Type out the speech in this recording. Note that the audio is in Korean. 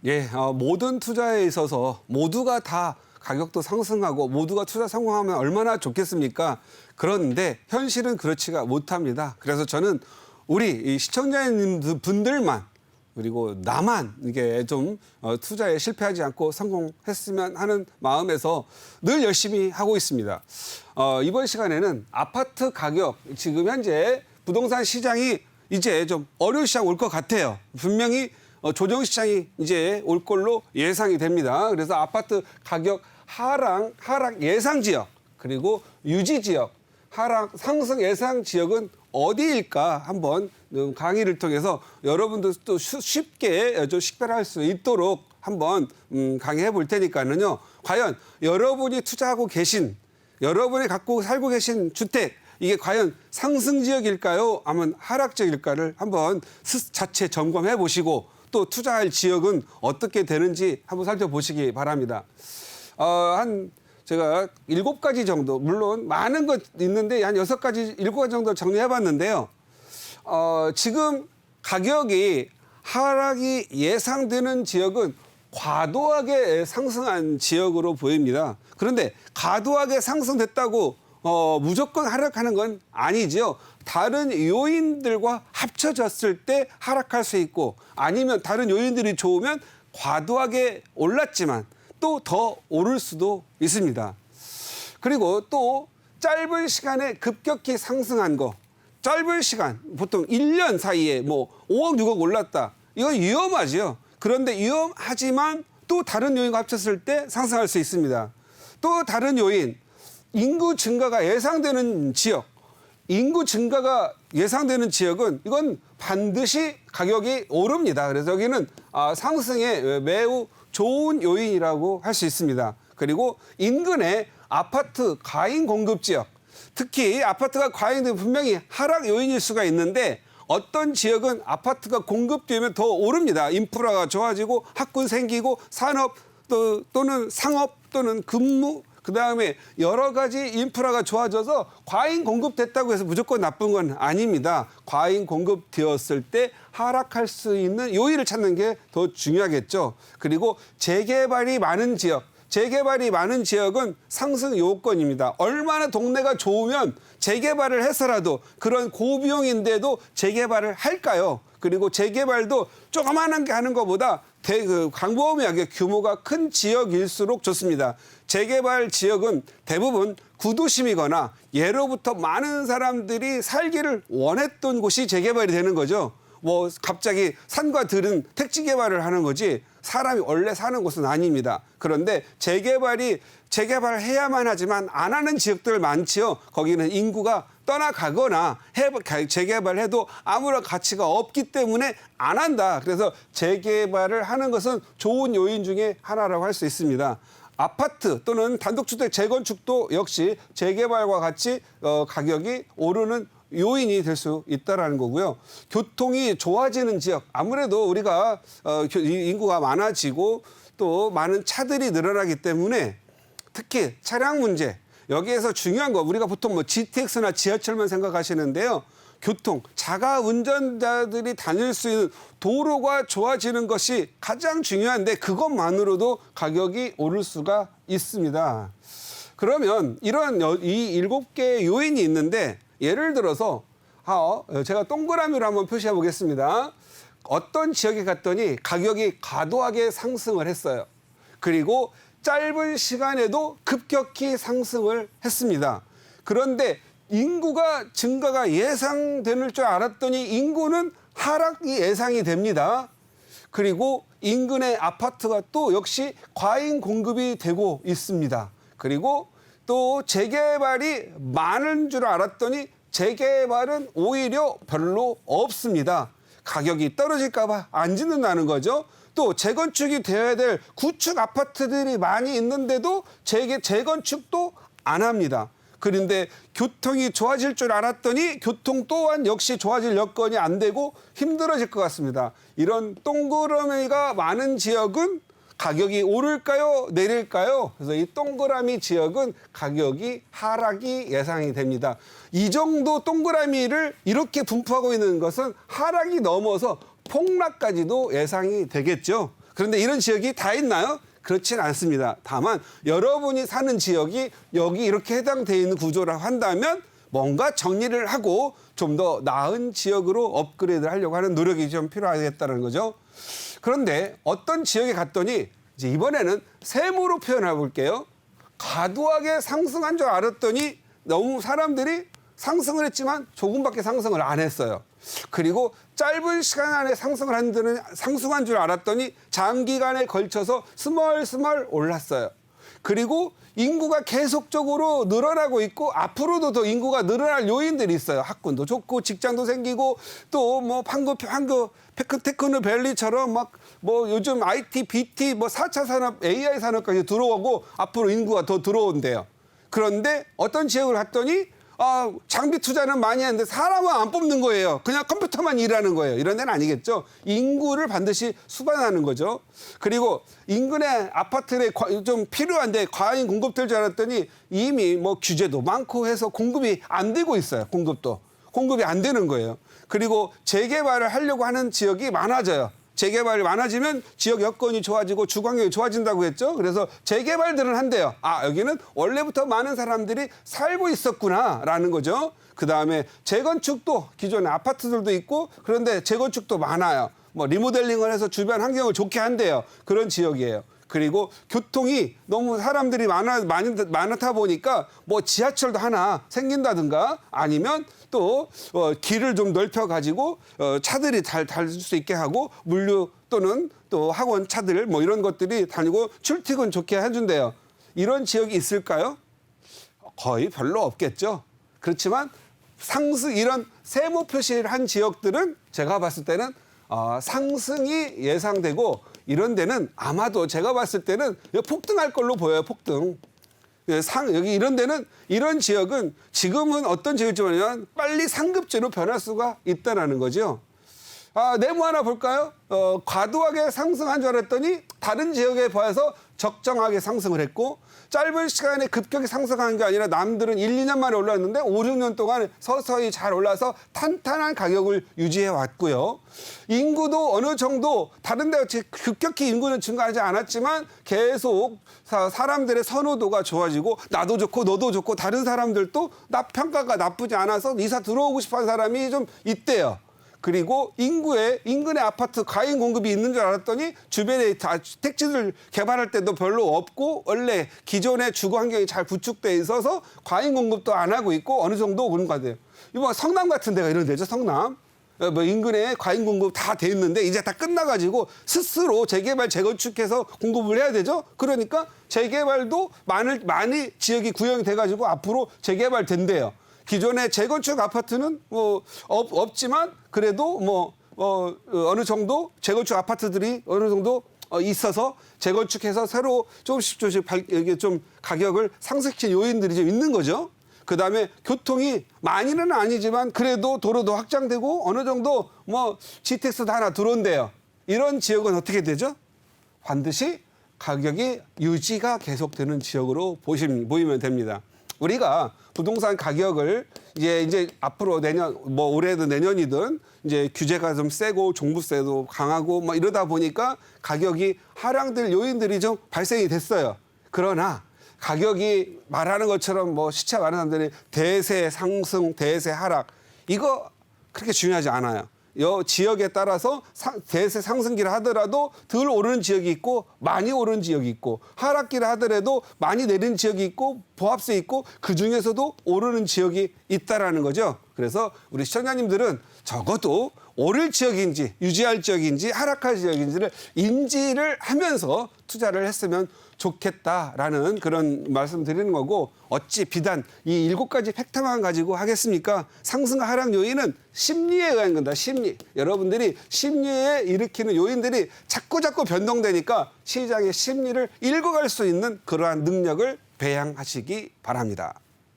예, 모든 투자에 있어서 모두가 다 가격도 상승하고 모두가 투자 성공하면 얼마나 좋겠습니까? 그런데 현실은 그렇지가 못합니다. 그래서 저는 우리 이 시청자님 분들만 그리고 나만 이게 좀 투자에 실패하지 않고 성공했으면 하는 마음에서 늘 열심히 하고 있습니다. 이번 시간에는 아파트 가격, 지금 현재 부동산 시장이 이제 좀 어려운 시장 올 것 같아요. 분명히 조정 시장이 이제 올 걸로 예상이 됩니다. 그래서 아파트 가격 하락 예상 지역, 그리고 유지 지역, 하락 상승 예상 지역은 어디일까 한번 강의를 통해서 여러분들도 쉽게 좀 식별할 수 있도록 한번 강의해 볼 테니까는요. 과연 여러분이 투자하고 계신, 여러분이 갖고 살고 계신 주택, 이게 과연 상승 지역일까요? 아니면 하락 지역일까를 한번 자체 점검해 보시고 또 투자할 지역은 어떻게 되는지 한번 살펴보시기 바랍니다. 제가 7가지 정도, 물론 많은 것 있는데 한 6가지, 7가지 정도 정리해 봤는데요. 지금 가격이 하락이 예상되는 지역은 과도하게 상승한 지역으로 보입니다. 그런데 과도하게 상승됐다고 무조건 하락하는 건 아니지요. 다른 요인들과 합쳐졌을 때 하락할 수 있고, 아니면 다른 요인들이 좋으면 과도하게 올랐지만 또 더 오를 수도 있습니다. 그리고 또 짧은 시간에 급격히 상승한 거, 짧은 시간, 보통 1년 사이에 뭐 5억, 6억 올랐다. 이건 위험하죠. 그런데 위험하지만 또 다른 요인과 합쳤을 때 상승할 수 있습니다. 또 다른 요인, 인구 증가가 예상되는 지역, 인구 증가가 예상되는 지역은 이건 반드시 가격이 오릅니다. 그래서 여기는 상승에 매우 좋은 요인이라고 할 수 있습니다. 그리고 인근의 아파트 과잉 공급 지역, 특히 아파트가 과잉되면 분명히 하락 요인일 수가 있는데 어떤 지역은 아파트가 공급되면 더 오릅니다. 인프라가 좋아지고 학군 생기고 산업 또는 상업 또는 근무, 그다음에 여러 가지 인프라가 좋아져서 과잉 공급됐다고 해서 무조건 나쁜 건 아닙니다. 과잉 공급되었을 때 하락할 수 있는 요인을 찾는 게 더 중요하겠죠. 그리고 재개발이 많은 지역, 재개발이 많은 지역은 상승 요건입니다. 얼마나 동네가 좋으면 재개발을 해서라도 그런 고비용인데도 재개발을 할까요? 그리고 재개발도 조그마한 게 하는 것보다 광범위하게 규모가 큰 지역일수록 좋습니다. 재개발 지역은 대부분 구도심이거나 예로부터 많은 사람들이 살기를 원했던 곳이 재개발이 되는 거죠. 뭐 갑자기 산과 들은 택지 개발을 하는 거지 사람이 원래 사는 곳은 아닙니다. 그런데 재개발해야만 하지만 안 하는 지역들 많지요. 거기는 인구가 떠나가거나 재개발해도 아무런 가치가 없기 때문에 안 한다. 그래서 재개발을 하는 것은 좋은 요인 중에 하나라고 할 수 있습니다. 아파트 또는 단독주택 재건축도 역시 재개발과 같이 가격이 오르는 요인이 될 수 있다는 거고요. 교통이 좋아지는 지역, 아무래도 우리가 인구가 많아지고 또 많은 차들이 늘어나기 때문에 특히 차량 문제, 여기에서 중요한 거 우리가 보통 뭐 GTX나 지하철만 생각하시는데요. 교통, 자가 운전자들이 다닐 수 있는 도로가 좋아지는 것이 가장 중요한데 그것만으로도 가격이 오를 수가 있습니다. 그러면 이런 이 7개의 요인이 있는데 예를 들어서 제가 동그라미로 한번 표시해 보겠습니다. 어떤 지역에 갔더니 가격이 과도하게 상승을 했어요. 그리고 짧은 시간에도 급격히 상승을 했습니다. 그런데 인구가 증가가 예상될 줄 알았더니 인구는 하락이 예상이 됩니다. 그리고 인근의 아파트가 또 역시 과잉 공급이 되고 있습니다. 그리고 또 재개발이 많은 줄 알았더니 재개발은 오히려 별로 없습니다. 가격이 떨어질까 봐 안 짓는다는 거죠. 또 재건축이 되어야 될 구축 아파트들이 많이 있는데도 재건축도 안 합니다. 그런데 교통이 좋아질 줄 알았더니 교통 또한 역시 좋아질 여건이 안 되고 힘들어질 것 같습니다. 이런 동그라미가 많은 지역은 가격이 오를까요? 내릴까요? 그래서 이 동그라미 지역은 가격이 하락이 예상이 됩니다. 이 정도 동그라미를 이렇게 분포하고 있는 것은 하락이 넘어서 폭락까지도 예상이 되겠죠. 그런데 이런 지역이 다 있나요? 그렇지는 않습니다. 다만 여러분이 사는 지역이 여기 이렇게 해당되어 있는 구조라고 한다면 뭔가 정리를 하고 좀 더 나은 지역으로 업그레이드를 하려고 하는 노력이 좀 필요하겠다는 거죠. 그런데 어떤 지역에 갔더니 이제 이번에는 세모로 표현해 볼게요. 과도하게 상승한 줄 알았더니 너무 사람들이 상승을 했지만 조금밖에 상승을 안 했어요. 그리고 짧은 시간 안에 상승을 한 데는 상승한 줄 알았더니 장기간에 걸쳐서 스멀스멀 올랐어요. 그리고 인구가 계속적으로 늘어나고 있고 앞으로도 더 인구가 늘어날 요인들이 있어요. 학군도 좋고 직장도 생기고 또 뭐 판교 테크노밸리처럼 막 뭐 요즘 IT, BT, 뭐 4차 산업, AI 산업까지 들어오고 앞으로 인구가 더 들어온대요. 그런데 어떤 지역을 갔더니 장비 투자는 많이 하는데 사람은 안 뽑는 거예요. 그냥 컴퓨터만 일하는 거예요. 이런 데는 아니겠죠. 인구를 반드시 수반하는 거죠. 그리고 인근의 아파트에 좀 필요한데 과잉 공급될 줄 알았더니 이미 뭐 규제도 많고 해서 공급이 안 되고 있어요. 공급이 안 되는 거예요. 그리고 재개발을 하려고 하는 지역이 많아져요. 재개발이 많아지면 지역 여건이 좋아지고 주거환경이 좋아진다고 했죠. 그래서 재개발들은 한대요. 여기는 원래부터 많은 사람들이 살고 있었구나라는 거죠. 그다음에 재건축도 기존의 아파트들도 있고 그런데 재건축도 많아요. 뭐 리모델링을 해서 주변 환경을 좋게 한대요. 그런 지역이에요. 그리고 교통이 너무 사람들이 많다 보니까 뭐 지하철도 하나 생긴다든가 아니면 또 길을 좀 넓혀가지고 차들이 잘 달 수 있게 하고 물류 또는 또 학원 차들 뭐 이런 것들이 다니고 출퇴근 좋게 해준대요. 이런 지역이 있을까요? 거의 별로 없겠죠. 그렇지만 이런 세모 표시를 한 지역들은 제가 봤을 때는 상승이 예상되고 이런 데는 아마도 제가 봤을 때는 폭등할 걸로 보여요. 폭등. 여기 이런 데는 이런 지역은 지금은 어떤 지역일지 모르지만 빨리 상급지로 변할 수가 있다는 거죠. 네모 하나 볼까요? 과도하게 상승한 줄 알았더니 다른 지역에 비해서 적정하게 상승을 했고 짧은 시간에 급격히 상승한 게 아니라 남들은 1, 2년 만에 올랐는데 5, 6년 동안 서서히 잘 올라서 탄탄한 가격을 유지해 왔고요. 인구도 어느 정도 다른 데 급격히 인구는 증가하지 않았지만 계속 사람들의 선호도가 좋아지고 나도 좋고 너도 좋고 다른 사람들도 평가가 나쁘지 않아서 이사 들어오고 싶어하는 사람이 좀 있대요. 그리고 인근의 아파트 과잉 공급이 있는 줄 알았더니 주변에 택지를 개발할 때도 별로 없고 원래 기존의 주거 환경이 잘 구축돼 있어서 과잉 공급도 안 하고 있고 어느 정도 그런 것 같아요. 이거 성남 같은 데가 이런 데죠. 성남. 뭐 인근에 과잉 공급 다 돼 있는데 이제 다 끝나가지고 스스로 재개발 재건축해서 공급을 해야 되죠. 그러니까 재개발도 많이 지역이 구형이 돼가지고 앞으로 재개발 된대요. 기존의 재건축 아파트는 없지만 그래도 어느 정도 재건축 아파트들이 어느 정도 있어서 재건축해서 새로 조금씩 이게 좀 가격을 상승시킨 요인들이 좀 있는 거죠. 그다음에 교통이 많이는 아니지만 그래도 도로도 확장되고 어느 정도 GTX도 하나 들어온대요. 이런 지역은 어떻게 되죠? 반드시 가격이 유지가 계속되는 지역으로 보이면 됩니다. 우리가 부동산 가격을 이제 앞으로 올해든 내년이든 이제 규제가 좀 세고 종부세도 강하고 이러다 보니까 가격이 하락될 요인들이 좀 발생이 됐어요. 그러나 가격이 말하는 것처럼 시차 많은 사람들이 대세 상승, 대세 하락 이거 그렇게 중요하지 않아요. 지역에 따라서 대세 상승기를 하더라도 덜 오르는 지역이 있고 많이 오르는 지역이 있고 하락기를 하더라도 많이 내리는 지역이 있고 보합세 있고 그중에서도 오르는 지역이 있다라는 거죠. 그래서 우리 시청자님들은 적어도 오를 지역인지 유지할 지역인지 하락할 지역인지를 인지를 하면서 투자를 했으면 좋겠다라는 그런 말씀 드리는 거고 어찌 비단 이 7가지 팩터만 가지고 하겠습니까? 상승과 하락 요인은 심리에 의한 겁니다. 심리. 여러분들이 심리에 일으키는 요인들이 자꾸 변동되니까 시장의 심리를 읽어갈 수 있는 그러한 능력을 배양하시기 바랍니다.